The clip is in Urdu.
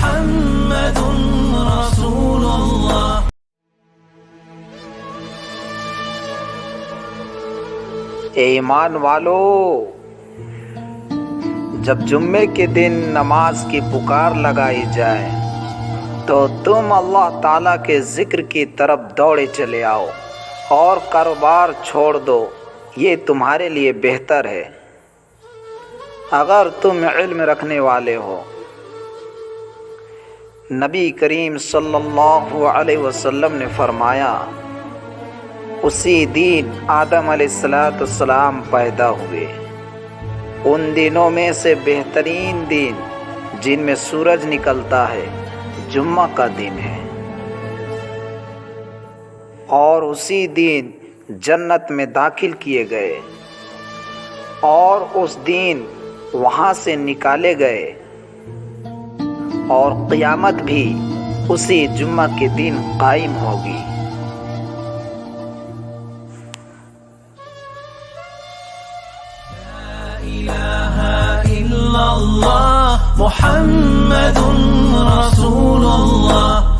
محمد رسول اللہ۔ اے ایمان والو، جب جمعے کے دن نماز کی پکار لگائی جائے تو تم اللہ تعالیٰ کے ذکر کی طرف دوڑے چلے آؤ اور کاروبار چھوڑ دو، یہ تمہارے لیے بہتر ہے اگر تم علم رکھنے والے ہو۔ نبی کریم صلی اللہ علیہ وسلم نے فرمایا، اسی دن آدم علیہ السلام پیدا ہوئے۔ ان دنوں میں سے بہترین دن جن میں سورج نکلتا ہے جمعہ کا دن ہے، اور اسی دن جنت میں داخل کیے گئے اور اس دن وہاں سے نکالے گئے، اور قیامت بھی اسی جمعہ کے دن قائم ہوگی۔ لا الہ الا اللہ محمد رسول اللہ۔